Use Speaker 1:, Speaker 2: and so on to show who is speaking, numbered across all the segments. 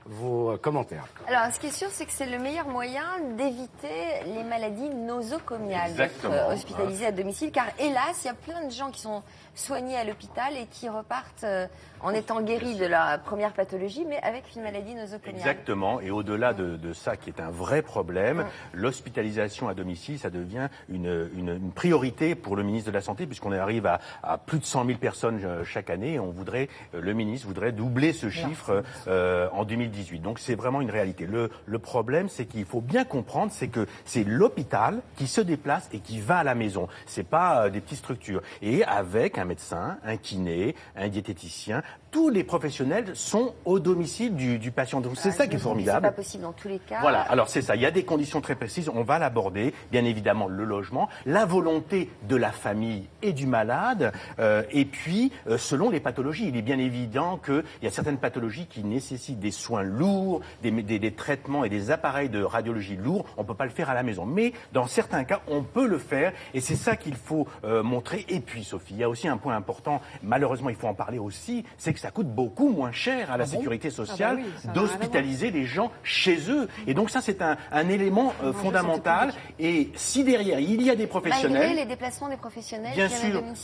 Speaker 1: Vos commentaires.
Speaker 2: Alors, ce qui est sûr, c'est que c'est le meilleur moyen d'éviter les maladies nosocomiales, d'être hospitalisés à domicile, car hélas, il y a plein de gens qui sont soignés à l'hôpital et qui repartent en étant guéris de la première pathologie, mais avec une maladie nosocomiale.
Speaker 3: Exactement, et au-delà de ça qui est un vrai problème, l'hospitalisation à domicile, ça devient une priorité pour le ministre de la Santé, puisqu'on arrive à plus de 100 000 personnes chaque année, et le ministre voudrait doubler ce chiffre en 2018. Donc c'est vraiment une réalité. Le problème, c'est qu'il faut bien comprendre, c'est que c'est l'hôpital qui se déplace et qui va à la maison. C'est pas des petites structures. Et avec un médecin, un kiné, un diététicien, tous les professionnels sont au domicile du patient. Donc c'est ça qui est formidable.
Speaker 2: C'est pas possible dans tous les cas.
Speaker 3: Voilà, alors c'est ça. Il y a des conditions très précises. On va l'aborder. Bien évidemment, le logement, la volonté de la famille et du malade, et puis selon les pathologies. Il est bien évident qu'il y a certaines pathologies qui nécessitent des soins lourds, des traitements et des appareils de radiologie lourds. On ne peut pas le faire à la maison. Mais dans certains cas, on peut le faire. Et c'est ça qu'il faut montrer. Et puis, Sophie, il y a aussi un point important. Malheureusement, il faut en parler aussi. C'est que ça coûte beaucoup moins cher à la sécurité sociale d'hospitaliser les gens chez eux. Et donc ça, c'est un élément fondamental. Et si derrière, il y a des professionnels...
Speaker 2: Malgré les déplacements des professionnels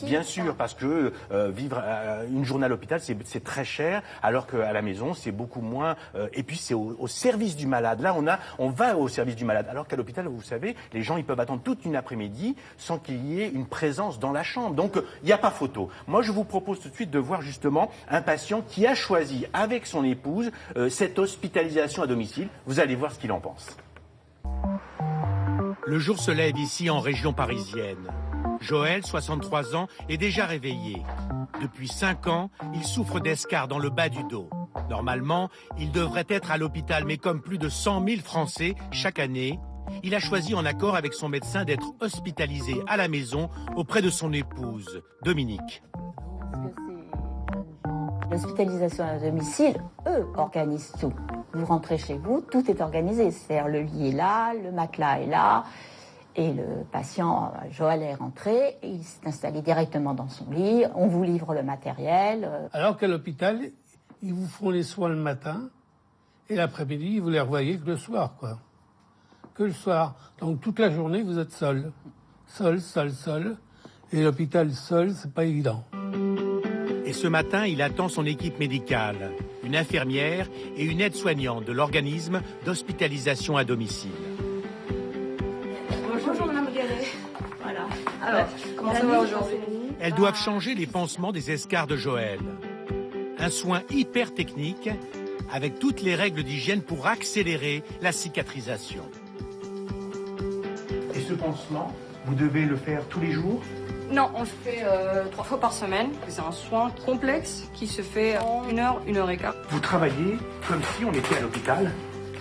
Speaker 3: bien sûr, parce que vivre une journée à l'hôpital, c'est très cher, alors qu'à la maison, c'est beaucoup moins... et puis, c'est au service du malade. Là, on va au service du malade. Alors qu'à l'hôpital, vous savez, les gens, ils peuvent attendre toute une après-midi sans qu'il y ait une présence dans la chambre. Donc, il n'y a pas photo. Moi, je vous propose tout de suite de voir justement un patient qui a choisi avec son épouse cette hospitalisation à domicile. Vous allez voir ce qu'il en pense.
Speaker 4: Le jour se lève ici en région parisienne. Joël, 63 ans, est déjà réveillé. Depuis 5 ans, il souffre d'escarres dans le bas du dos. Normalement, il devrait être à l'hôpital, mais comme plus de 100 000 Français chaque année, il a choisi en accord avec son médecin d'être hospitalisé à la maison auprès de son épouse, Dominique.
Speaker 5: L'hospitalisation à domicile, eux, organisent tout. Vous rentrez chez vous, tout est organisé. C'est-à-dire le lit est là, le matelas est là, et le patient, Joël, est rentré, et il s'est installé directement dans son lit, on vous livre le matériel.
Speaker 6: Alors qu'à l'hôpital, ils vous font les soins le matin, et l'après-midi, vous les revoyez que le soir, quoi. Que le soir. Donc toute la journée, vous êtes seul. Seul. Et l'hôpital seul, c'est pas évident.
Speaker 4: Et ce matin, il attend son équipe médicale, une infirmière et une aide-soignante de l'organisme d'hospitalisation à domicile.
Speaker 7: Bonjour Madame Guéret. Voilà. Alors, comment ça va aujourd'hui?
Speaker 4: Elles doivent changer les pansements des escarres de Joël. Un soin hyper technique avec toutes les règles d'hygiène pour accélérer la cicatrisation.
Speaker 3: Et ce pansement, vous devez le faire tous les jours ?
Speaker 7: Non, on le fait 3 fois par semaine. C'est un soin complexe qui se fait en 1 heure, 1 heure et quart.
Speaker 3: Vous travaillez comme si on était à l'hôpital ?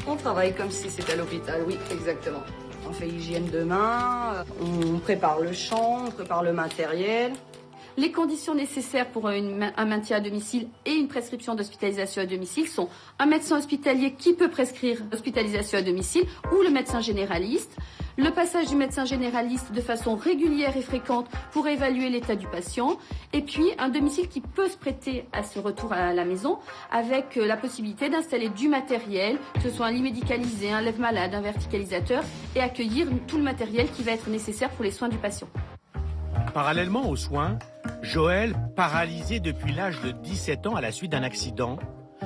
Speaker 7: On travaille comme si c'était à l'hôpital, oui, exactement. On fait hygiène de main, on prépare le champ, on prépare le matériel.
Speaker 8: Les conditions nécessaires pour un maintien à domicile et une prescription d'hospitalisation à domicile sont un médecin hospitalier qui peut prescrire l'hospitalisation à domicile ou le médecin généraliste. Le passage du médecin généraliste de façon régulière et fréquente pour évaluer l'état du patient. Et puis un domicile qui peut se prêter à ce retour à la maison avec la possibilité d'installer du matériel, que ce soit un lit médicalisé, un lève-malade, un verticalisateur et accueillir tout le matériel qui va être nécessaire pour les soins du patient.
Speaker 4: Parallèlement aux soins, Joël, paralysé depuis l'âge de 17 ans à la suite d'un accident,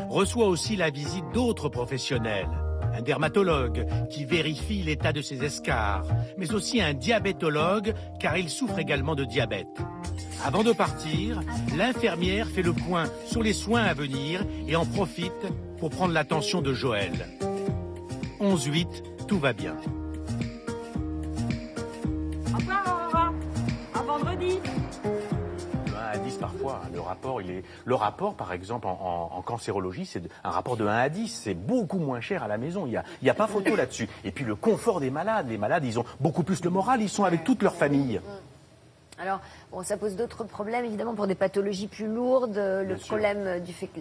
Speaker 4: reçoit aussi la visite d'autres professionnels. Un dermatologue qui vérifie l'état de ses escarres, mais aussi un diabétologue car il souffre également de diabète. Avant de partir, l'infirmière fait le point sur les soins à venir et en profite pour prendre l'attention de Joël. 11-8, tout va bien.
Speaker 7: Au revoir, à vendredi.
Speaker 3: À 10 parfois, le rapport par exemple en cancérologie, c'est un rapport de 1 à 10, c'est beaucoup moins cher à la maison, il y a pas photo là-dessus. Et puis le confort des malades, les malades ils ont beaucoup plus le moral, ils sont avec toute leur famille.
Speaker 2: Alors, bon, ça pose d'autres problèmes, évidemment, pour des pathologies plus lourdes. Le problème du fait que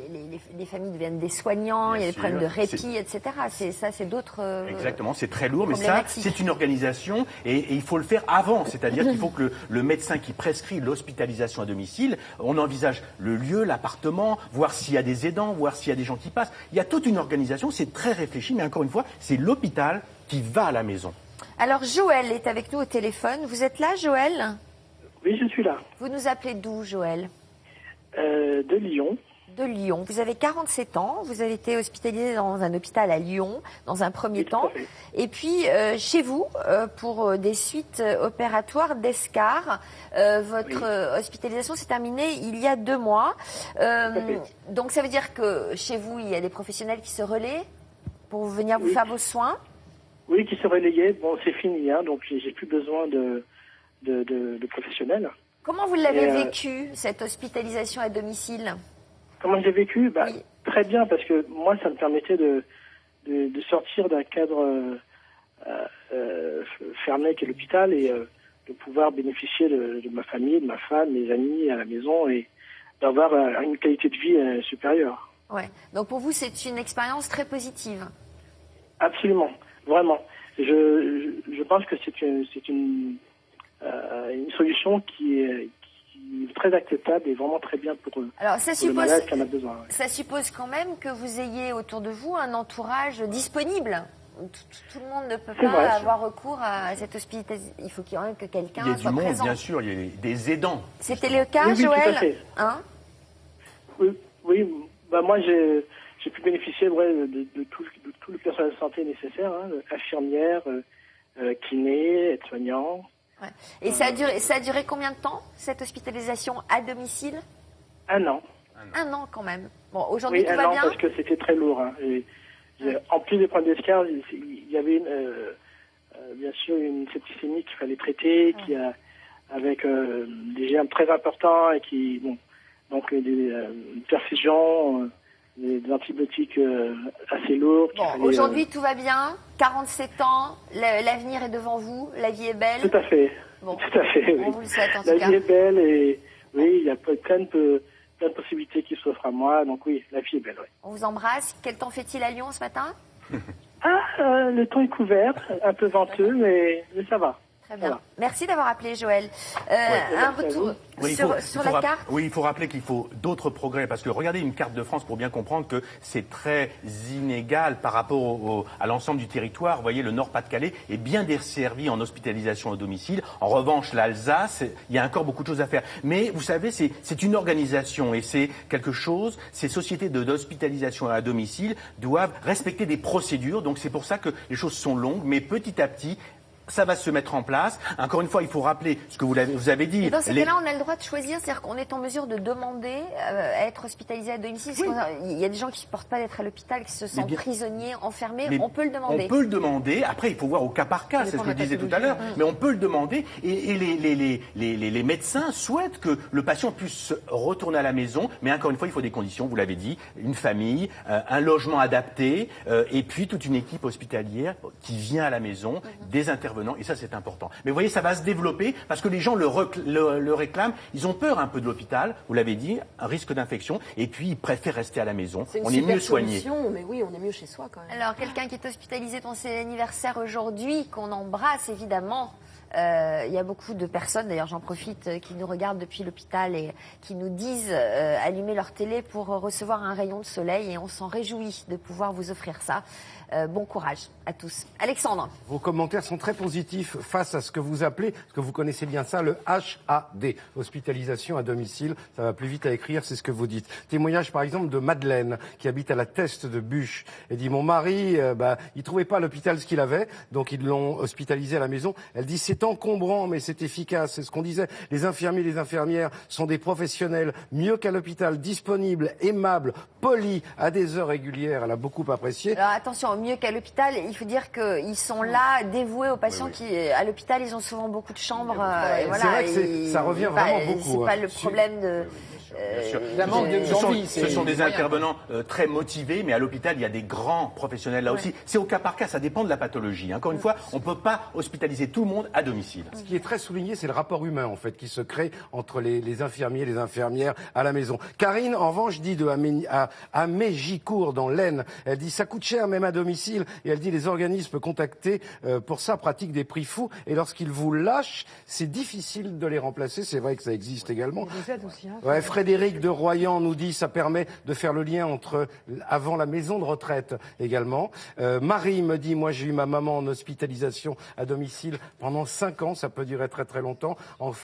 Speaker 2: les familles deviennent des soignants, il y a des problèmes de répit, etc. C'est d'autres.
Speaker 3: Exactement, c'est très lourd, mais ça, c'est une organisation et il faut le faire avant. C'est-à-dire qu'il faut que le médecin qui prescrit l'hospitalisation à domicile, on envisage le lieu, l'appartement, voir s'il y a des aidants, voir s'il y a des gens qui passent. Il y a toute une organisation, c'est très réfléchi, mais encore une fois, c'est l'hôpital qui va à la maison.
Speaker 2: Alors, Joël est avec nous au téléphone. Vous êtes là, Joël ?
Speaker 9: Oui, je suis là.
Speaker 2: Vous nous appelez d'où, Joël ?
Speaker 9: De Lyon.
Speaker 2: De Lyon. Vous avez 47 ans. Vous avez été hospitalisé dans un hôpital à Lyon, dans un premier temps. Et puis, chez vous, pour des suites opératoires d'escar. Votre hospitalisation s'est terminée il y a 2 mois. Donc, ça veut dire que chez vous, il y a des professionnels qui se relaient pour venir vous faire vos soins ?
Speaker 9: Oui, qui se relayaient. Bon, c'est fini, hein, donc j'ai plus besoin de professionnels.
Speaker 2: Comment vous l'avez vécu, cette hospitalisation à domicile?
Speaker 9: Comment j'ai vécu? Très bien, parce que moi, ça me permettait de sortir d'un cadre fermé qu'est l'hôpital et de pouvoir bénéficier de ma famille, de ma femme, mes amis à la maison et d'avoir une qualité de vie supérieure.
Speaker 2: Ouais. Donc pour vous, c'est une expérience très positive.
Speaker 9: Absolument, vraiment. Je pense que c'est une solution qui est très acceptable et vraiment très bien pour le malade qui en a besoin. Ouais.
Speaker 2: Ça suppose quand même que vous ayez autour de vous un entourage disponible. Tout le monde ne peut pas avoir recours à cette hospitalisation. Il faut qu'il y ait que quelqu'un soit présent.
Speaker 3: Il y a du monde, bien sûr, il y a des aidants.
Speaker 2: C'était le cas, Joël?
Speaker 9: Tout à fait.
Speaker 2: Hein?
Speaker 9: Oui. Moi, j'ai pu bénéficier de tout le personnel de santé nécessaire, infirmières, kinés, aides-soignants.
Speaker 2: Ouais. Et ça a duré combien de temps, cette hospitalisation à domicile?
Speaker 9: 1 an.
Speaker 2: 1 an quand même. Bon, aujourd'hui, tout va bien?
Speaker 9: 1 an parce que c'était très lourd. En plus des problèmes d'escar, il y avait bien sûr une septicémie qu'il fallait traiter, avec des germes très importants et donc des perfusions, des antibiotiques assez lourds.
Speaker 2: Bon, aujourd'hui tout va bien, 47 ans, l'avenir est devant vous, la vie est belle.
Speaker 9: Tout à fait.
Speaker 2: Bon.
Speaker 9: Tout à fait. Oui.
Speaker 2: On vous le souhaite en tout cas.
Speaker 9: La vie est belle et oui, il y a plein de possibilités qui s'offrent à moi, donc oui, la vie est belle. Oui.
Speaker 2: On vous embrasse. Quel temps fait-il à Lyon ce matin?
Speaker 9: Le temps est couvert, un peu venteux, mais ça va.
Speaker 2: Très bien. Voilà. Merci d'avoir appelé, Joël. Un retour sur la carte.
Speaker 3: Oui, il faut rappeler qu'il faut d'autres progrès, parce que regardez une carte de France pour bien comprendre que c'est très inégal par rapport à l'ensemble du territoire. Vous voyez, le Nord-Pas-de-Calais est bien desservi en hospitalisation à domicile. En revanche, l'Alsace, il y a encore beaucoup de choses à faire. Mais vous savez, c'est une organisation et c'est quelque chose, ces sociétés d'hospitalisation à domicile doivent respecter des procédures. Donc c'est pour ça que les choses sont longues, mais petit à petit, ça va se mettre en place. Encore une fois, il faut rappeler ce que vous avez dit.
Speaker 2: Et dans ces cas-là, on a le droit de choisir, c'est-à-dire qu'on est en mesure de demander à être hospitalisé à domicile. Oui. Il y a des gens qui ne supportent pas d'être à l'hôpital, qui se sentent prisonniers, enfermés. On peut le demander.
Speaker 3: On peut le demander. Après, il faut voir au cas par cas, c'est ce que je disais tout à l'heure. Mais on peut le demander. Et les médecins souhaitent que le patient puisse retourner à la maison. Mais encore une fois, il faut des conditions, vous l'avez dit, une famille, un logement adapté, et puis toute une équipe hospitalière qui vient à la maison, des intervenants. Et ça, c'est important. Mais vous voyez, ça va se développer parce que les gens le réclament. Ils ont peur un peu de l'hôpital, vous l'avez dit, un risque d'infection. Et puis, ils préfèrent rester à la maison. On est mieux soigné.
Speaker 10: Mais oui, on est mieux chez soi quand même.
Speaker 2: Alors, quelqu'un qui est hospitalisé dont c'est l'anniversaire aujourd'hui, qu'on embrasse évidemment. Il y a beaucoup de personnes, d'ailleurs j'en profite, qui nous regardent depuis l'hôpital et qui nous disent allumer leur télé pour recevoir un rayon de soleil et on s'en réjouit de pouvoir vous offrir ça. Bon courage à tous. Alexandre.
Speaker 1: Vos commentaires sont très positifs face à ce que vous appelez, parce que vous connaissez bien ça, le HAD, hospitalisation à domicile. Ça va plus vite à écrire, c'est ce que vous dites. Témoignage par exemple de Madeleine, qui habite à la Teste de Buche, et dit mon mari, il trouvait pas à l'hôpital ce qu'il avait, donc ils l'ont hospitalisé à la maison. Elle dit c'est encombrant, mais c'est efficace. C'est ce qu'on disait. Les infirmiers, les infirmières sont des professionnels mieux qu'à l'hôpital, disponibles, aimables, polis, à des heures régulières. Elle a beaucoup apprécié.
Speaker 2: Alors attention, mieux qu'à l'hôpital, il faut dire qu'ils sont là, dévoués aux patients qui, à l'hôpital, ils ont souvent beaucoup de chambres.
Speaker 1: C'est vrai que ça revient vraiment beaucoup.
Speaker 2: C'est pas le problème
Speaker 3: La manque d'envie. Ce sont des intervenants très motivés, mais à l'hôpital, il y a des grands professionnels là aussi. C'est au cas par cas, ça dépend de la pathologie. Encore une fois, on ne peut pas hospitaliser tout le monde à domicile.
Speaker 1: Ce qui est très souligné, c'est le rapport humain, en fait, qui se crée entre les infirmiers et les infirmières à la maison. Karine, en revanche, dit à Mégicourt, dans l'Aisne, elle dit ça coûte cher même à domicile, et elle dit les organismes contactés pour ça pratiquent des prix fous, et lorsqu'ils vous lâchent, c'est difficile de les remplacer. C'est vrai que ça existe également.
Speaker 10: Il y a des aides aussi, hein.
Speaker 1: Ouais, Frédéric de Royan nous dit ça permet de faire le lien entre avant la maison de retraite également. Marie me dit moi j'ai eu ma maman en hospitalisation à domicile pendant 5 ans, ça peut durer très très longtemps.